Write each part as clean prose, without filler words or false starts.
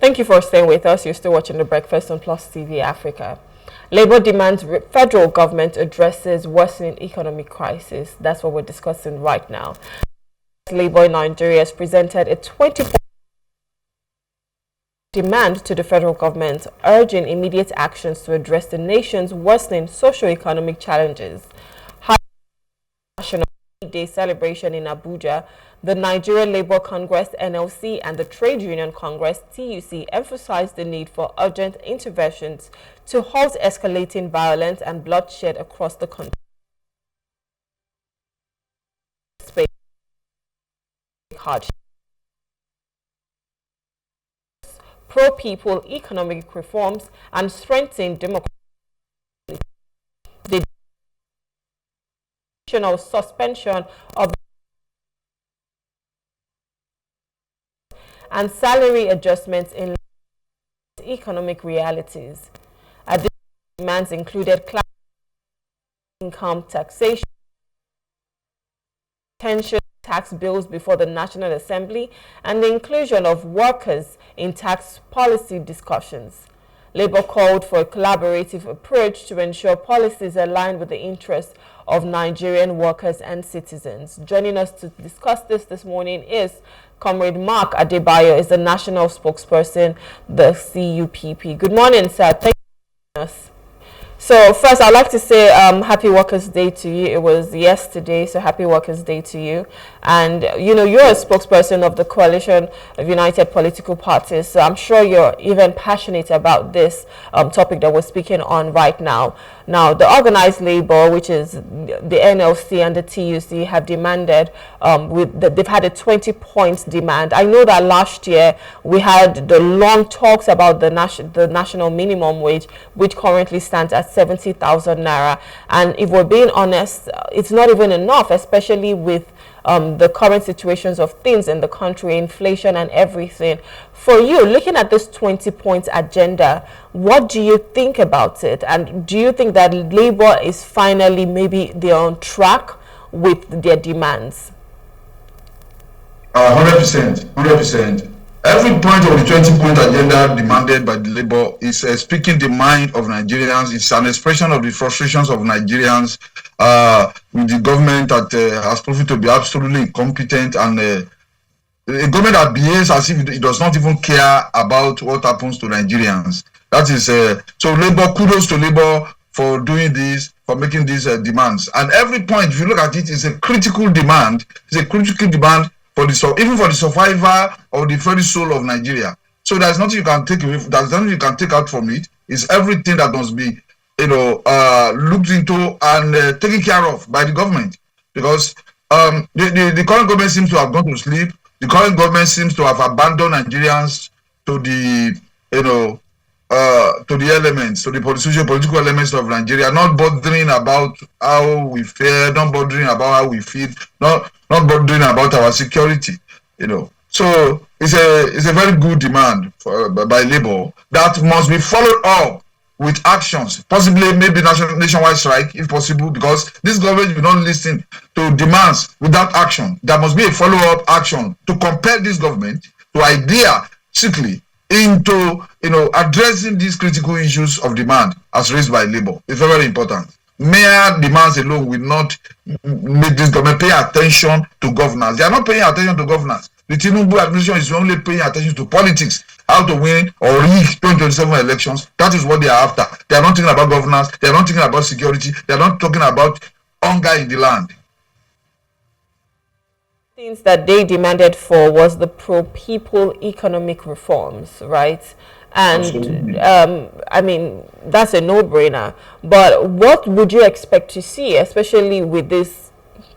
Thank you for staying with us. You're still watching The Breakfast on Plus TV Africa. Labour demands federal government addresses worsening economic crisis. That's what we're discussing right now. Labour in Nigeria has presented a 20-point demand to the federal government, urging immediate actions to address the nation's worsening socio-economic challenges. National Day celebration in Abuja, the Nigerian Labour Congress (NLC) and the Trade Union Congress (TUC) emphasized the need for urgent interventions to halt escalating violence and bloodshed across the country. Pro-people economic reforms and strengthen democracy. The suspension of and salary adjustments in economic realities. Additional demands included class income taxation, pension tax bills before the National Assembly, and the inclusion of workers in tax policy discussions. Labour called for a collaborative approach to ensure policies align with the interests of Nigerian workers and citizens. Joining us to discuss this morning is Comrade Adebayo, is the national spokesperson, the C.U.P.P. Good morning, sir. Thank you for joining us. So first, I'd like to say Happy Workers' Day to you. It was yesterday, so Happy Workers' Day to you. And, you know, you're a spokesperson of the Coalition of United Political Parties, so I'm sure you're even passionate about this topic that we're speaking on right now. Now, the organized labor, which is the NLC and the TUC, have demanded, they've had a 20-point demand. I know that last year we had the long talks about the national minimum wage, which currently stands at 70,000 naira. And if we're being honest, it's not even enough, especially with the current situations of things in the country, inflation and everything. For you, looking at this 20-point agenda, what do you think about it? And do you think that Labour is finally, maybe they're on track with their demands? 100%, 100%. Every point of the 20-point agenda demanded by the Labour is speaking the mind of Nigerians. It's an expression of the frustrations of Nigerians with the government that has proven to be absolutely incompetent, and a government that behaves as if it does not even care about what happens to Nigerians. That is so Labour, kudos to Labour for doing this, for making these demands. And every point, if you look at it, is a critical demand. It's a critical demand for the even for the survivor of the very soul of Nigeria. So there's nothing you can take away. There's nothing you can take out from it. It's everything that must be, looked into and taken care of by the government, because the current government seems to have gone to sleep. The current government seems to have abandoned Nigerians to the, to the elements, to the political elements of Nigeria, not bothering about how we fare, not bothering about how we feel, not bothering about our security, So it's a very good demand by Labour that must be followed up with actions, possibly maybe nationwide strike if possible, because this government will not listen to demands without action. There must be a follow-up action to compel this government to adhere strictly into addressing these critical issues of demand as raised by Labour. It's very, very important. Mere demands alone will not make this government pay attention to governance. They are not paying attention to governance. The Tinubu administration is only paying attention to politics, how to win or rig 2027 elections. That is what they are after. They are not thinking about governance. They are not thinking about security. They are not talking about hunger in the land. Things that they demanded for was the pro-people economic reforms, right? And I mean, that's a no-brainer. But what would you expect to see, especially with this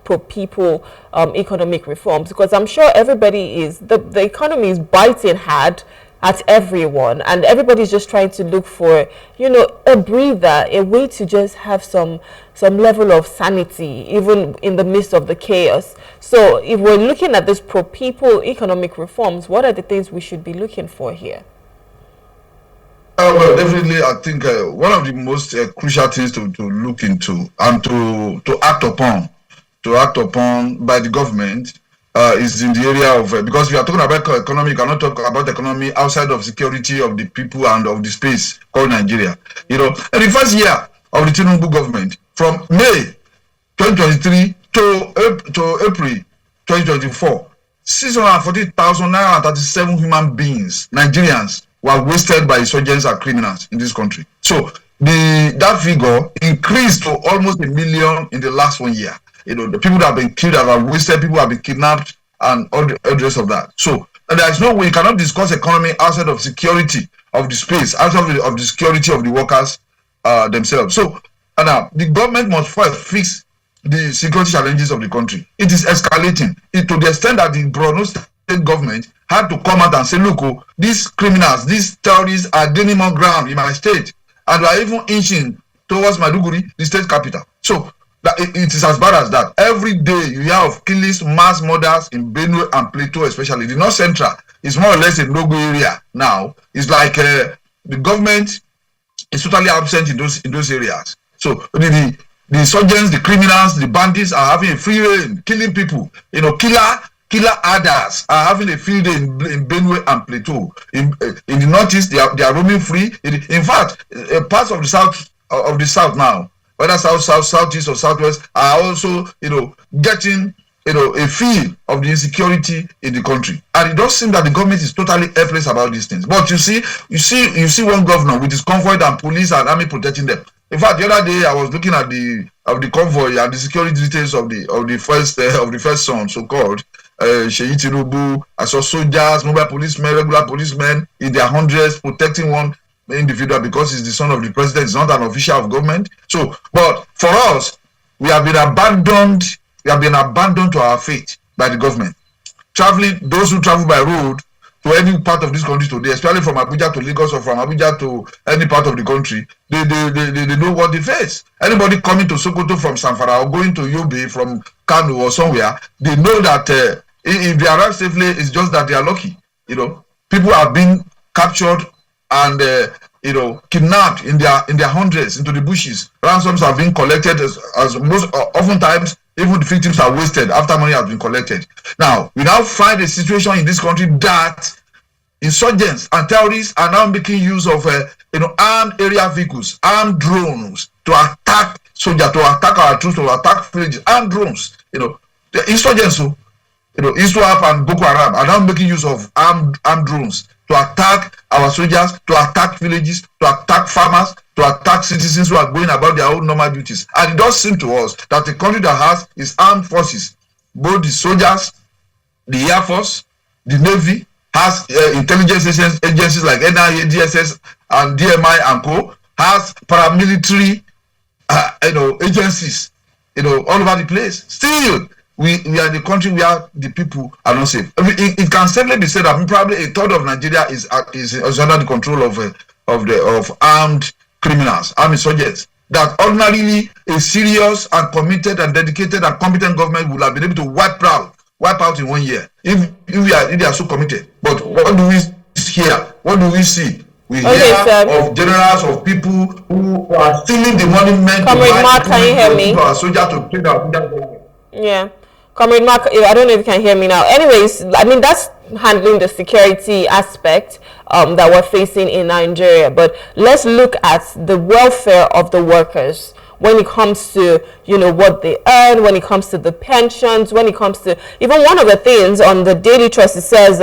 pro-people economic reforms? Because I'm sure everybody is, the economy is biting hard at everyone, and everybody's just trying to look for, a breather, a way to just have some level of sanity, even in the midst of the chaos. So if we're looking at this pro-people economic reforms, what are the things we should be looking for here? Well, definitely, I think one of the most crucial things to look into and to act upon by the government is in the area of because we are talking about economy, you cannot talk about economy outside of security of the people and of the space called Nigeria. You know, in the first year of the Tinubu government, from May 2023 to April 2024, 640,937 human beings, Nigerians, were wasted by insurgents and criminals in this country. So that figure increased to almost 1 million in the last 1 year. You know, the people that have been killed, that have wasted, people have been kidnapped, and all the rest of that. So there is no way you cannot discuss economy outside of security of the space, outside of the security of the workers themselves. So now the government must first fix the security challenges of the country. It is escalating to the extent that the Borno state government had to come out and say, look, these criminals, these terrorists are gaining more ground in my state, and are even inching towards Maiduguri, the state capital. So it is as bad as that. Every day you hear of killings, mass murders in Benue and Plateau, especially. The North Central is more or less a no-go area now. It's like the government is totally absent in those areas. So the insurgents, the criminals, the bandits are having a free reign, killing people. You know, killer others are having a field day in Benue and Plateau. In the Northeast, they are roaming free. In fact, parts of the south now, whether southeast or southwest, are also, you know, getting, you know, a feel of the insecurity in the country. And it does seem that the government is totally helpless about these things. But you see one governor with his convoy and police and army protecting them. In fact, the other day I was looking at the convoy and the security details of the first son, so-called Seyi Tinubu. I saw soldiers, mobile policemen, regular policemen in their hundreds protecting one individual because he's the son of the president. He's not an official of government. So, but for us, we have been abandoned. We have been abandoned to our fate by the government. Those who travel by road to any part of this country today, especially from Abuja to Lagos or from Abuja to any part of the country, they know what they face. Anybody coming to Sokoto from Zamfara or going to Yobe from Kano or somewhere, they know that if they arrive safely, it's just that they are lucky. You know, people have been captured and you know, kidnapped in their hundreds into the bushes. Ransoms have been collected as most oftentimes. Even the victims are wasted after money has been collected. Now, we now find a situation in this country that insurgents and terrorists are now making use of armed area vehicles, armed drones to attack soldiers, to attack our troops, to attack villages, armed drones. You know, the insurgents, you know, C.U.P.P and Boko Haram are now making use of armed drones to attack our soldiers, to attack villages, to attack farmers, to attack citizens who are going about their own normal duties. And it does seem to us that a country that has its armed forces, both the soldiers, the Air Force, the Navy, has intelligence agencies like NIA, DSS, and DMI and co, has paramilitary agencies, all over the place. Still, we are in the country where the people are not safe. I mean, it can certainly be said that probably a third of Nigeria is under the control of armed criminals, armed insurgents. That ordinarily a serious and committed and dedicated and competent government would have been able to wipe out in 1 year if they are so committed. But what do we hear? What do we see? We hear of generals, of people who are stealing the money meant Comrade Mark, can you hear me? Our soldiers to train our government. Yeah. Comrade Mark, I don't know if you can hear me now. Anyways, I mean, that's handling the security aspect that we're facing in Nigeria. But let's look at the welfare of the workers when it comes to, what they earn, when it comes to the pensions, when it comes to even one of the things on the Daily Trust, it says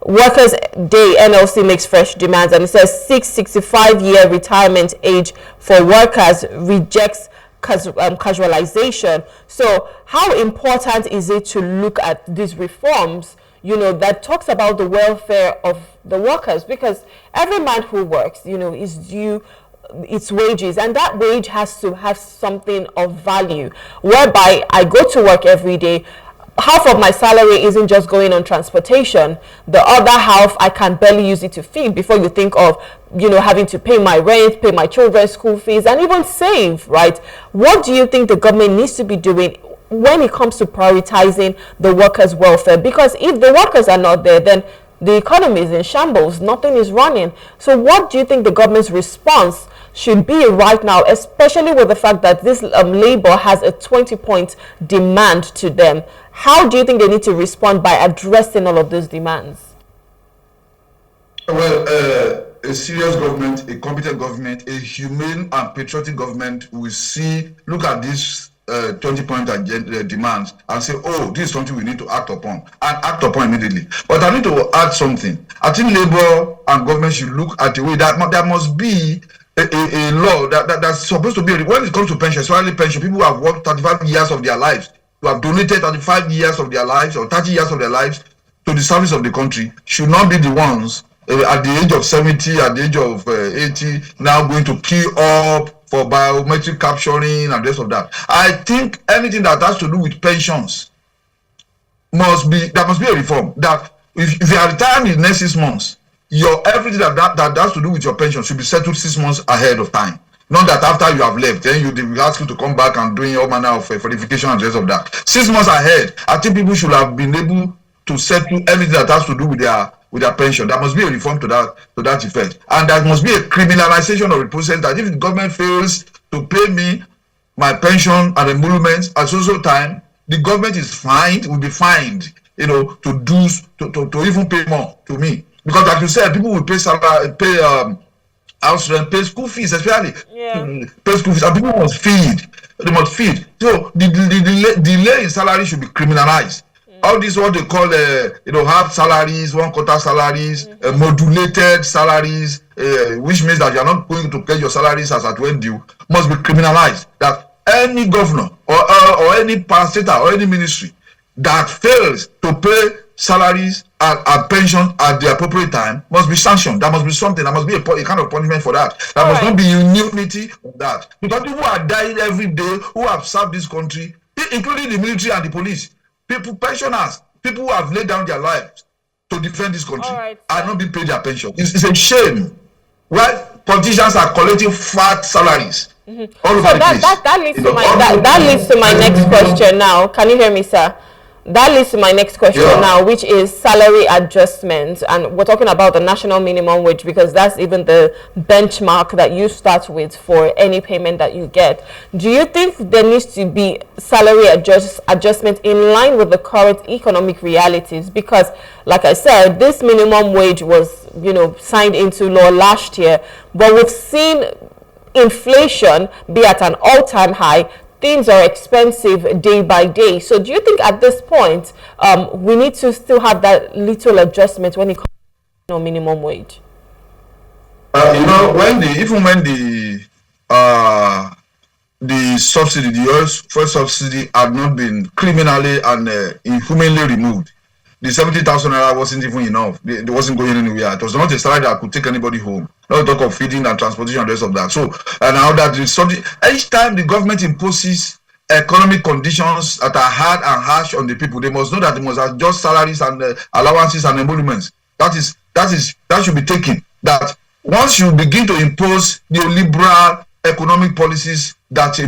Workers' Day NLC makes fresh demands, and it says 65-year retirement age for workers rejects casualization. So how important is it to look at these reforms, that talks about the welfare of the workers? Because every man who works, is due its wages, and that wage has to have something of value, whereby I go to work every day. Half of my salary isn't just going on transportation. The other half, I can barely use it to feed before you think of, having to pay my rent, pay my children's school fees, and even save, right? What do you think the government needs to be doing when it comes to prioritizing the workers' welfare? Because if the workers are not there, then the economy is in shambles. Nothing is running. So what do you think the government's response should be right now, especially with the fact that this labor has a 20-point demand to them? How do you think they need to respond by addressing all of those demands? Well, a serious government, a competent government, a humane and patriotic government will look at these 20-point demands and say, oh, this is something we need to act upon, and act upon immediately. But I need to add something. I think labor and government should look at the way that there must be a law that's supposed to be, when it comes to pension, especially pension, people who have worked 35 years of their lives, who have donated 35 years of their lives or 30 years of their lives to the service of the country, should not be the ones at the age of 70, at the age of 80, now going to queue up for biometric capturing and the rest of that. I think anything that has to do with pensions there must be a reform. That if you are retired in the next 6 months, everything that has to do with your pension should be settled 6 months ahead of time. Not that after you have left, then they will ask you to come back and doing all manner of verification and the rest of that. 6 months ahead, I think people should have been able to settle everything that has to do with their pension. There must be a reform to that effect, and there must be a criminalization of the process. That if the government fails to pay me my pension and emoluments at so time, the government will be fined, to even pay more to me, because like you said, people will pay salary, house rent, pay school fees, especially pay school fees, and people must feed. They must feed. So the delay in salary should be criminalized. All this, what they call, half salaries, 1/4 salaries, modulated salaries, which means that you are not going to pay your salaries as at when due, must be criminalized. That any governor or any parastatal or any ministry that fails to pay salaries and pensions at the appropriate time must be sanctioned. There must be something. There must be a kind of punishment for that. There must not be immunity of that. Because people are dying every day who have served this country, including the military and the police. People, pensioners, people who have laid down their lives to defend this country, are not being paid their pension. It's a shame. Why politicians are collecting fat salaries all over the place. That leads to my next question now. Can you hear me, sir? That leads to my next question now, which is salary adjustments. And we're talking about the national minimum wage, because that's even the benchmark that you start with for any payment that you get. Do you think there needs to be salary adjustment in line with the current economic realities? Because, like I said, this minimum wage was, signed into law last year, but we've seen inflation be at an all-time high. Things are expensive day by day. So do you think at this point we need to still have that little adjustment when it comes to minimum wage? When the subsidy, the oil fuel subsidy, had not been criminally and inhumanely removed, the 70,000 naira wasn't even enough. It wasn't going anywhere. It was not a salary that could take anybody home. Not talk of feeding and transportation and the rest of that. So, and now that is something, each time the government imposes economic conditions that are hard and harsh on the people, they must know that they must adjust salaries and allowances and emoluments. That should be taken. That once you begin to impose neoliberal economic policies that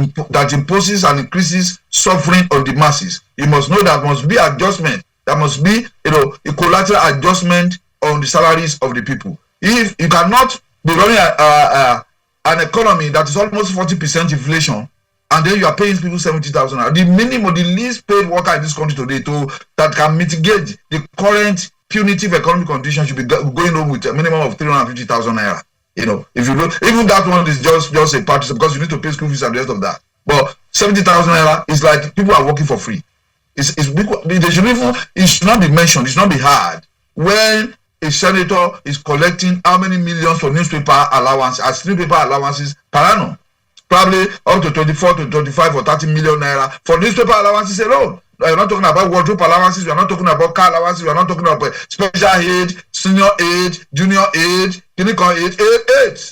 imposes and increases suffering on the masses, you must know that must be adjustment. There must be, a collateral adjustment on the salaries of the people. If you cannot be running an economy that is almost 40% inflation, and then you are paying people 70,000. The minimum, the least paid worker in this country today, that can mitigate the current punitive economic conditions, should be going on with a minimum of 350,000 naira. If you look, even that one is just a part, because you need to pay school fees and the rest of that. But 70,000 naira is like people are working for free. It should not be mentioned. It should not be hard when a senator is collecting how many millions for newspaper allowances per annum, probably up to 24 to 25 or 30 million naira for newspaper allowances alone. We're not talking about wardrobe allowances. We're not talking about car allowances. We're not talking about special aid, senior aid, junior aid, clinical aid,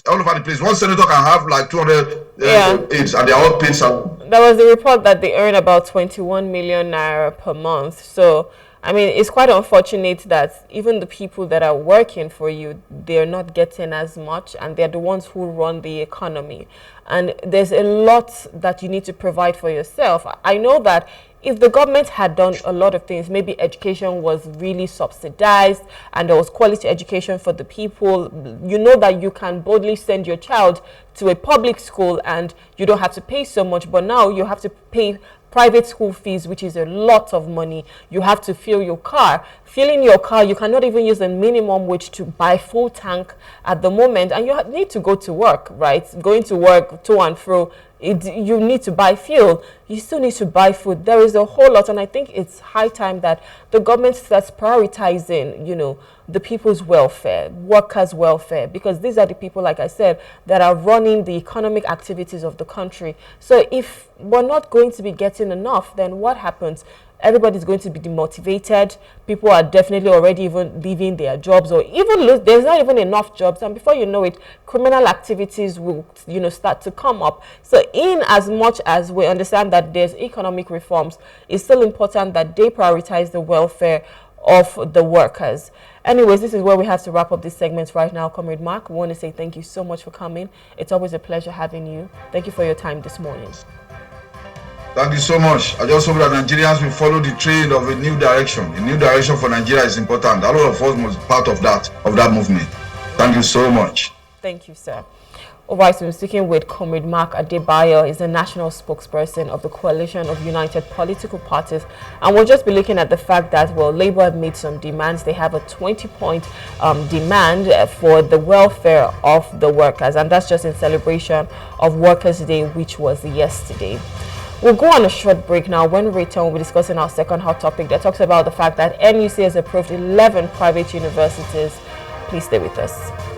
all over the place. One senator can have like 200 aids, and they're all paid. There was a report that they earn about 21 million naira per month. So, I mean, it's quite unfortunate that even the people that are working for you, they're not getting as much, and they're the ones who run the economy. And there's a lot that you need to provide for yourself. I know that if the government had done a lot of things, maybe education was really subsidized and there was quality education for the people, you know that you can boldly send your child to a public school and you don't have to pay so much, but now you have to pay private school fees, which is a lot of money. You have to fill your car. Filling your car, you cannot even use the minimum wage to buy full tank at the moment, and you need to go to work, right? Going to work, to and fro, you need to buy fuel. You still need to buy food. There is a whole lot, and I think it's high time that the government starts prioritizing, you know, the people's welfare, workers' welfare, because these are the people, like I said, that are running the economic activities of the country. So if we're not going to be getting enough, then what happens? Everybody's going to be demotivated. People are definitely already even leaving their jobs, or even there's not even enough jobs, and before you know it, criminal activities will, you know, start to come up. So in as much as we understand that there's economic reforms, it's still important that they prioritize the welfare of the workers. Anyways, this is where we have to wrap up this segment right now. Comrade Mark, we want to say thank you so much for coming. It's always a pleasure having you. Thank you for your time this morning. Thank you so much. I just hope that Nigerians will follow the trend of a new direction. A new direction for Nigeria is important. A lot of us must be part of that movement. Thank you so much. Thank you, sir. All right, so we're speaking with Comrade Mark Adebayo. He's the national spokesperson of the Coalition of United Political Parties. And we'll just be looking at the fact that, well, Labour have made some demands. They have a 20-point demand for the welfare of the workers. And that's just in celebration of Workers' Day, which was yesterday. We'll go on a short break now. When we return, we'll be discussing our second hot topic that talks about the fact that NUC has approved 11 private universities. Please stay with us.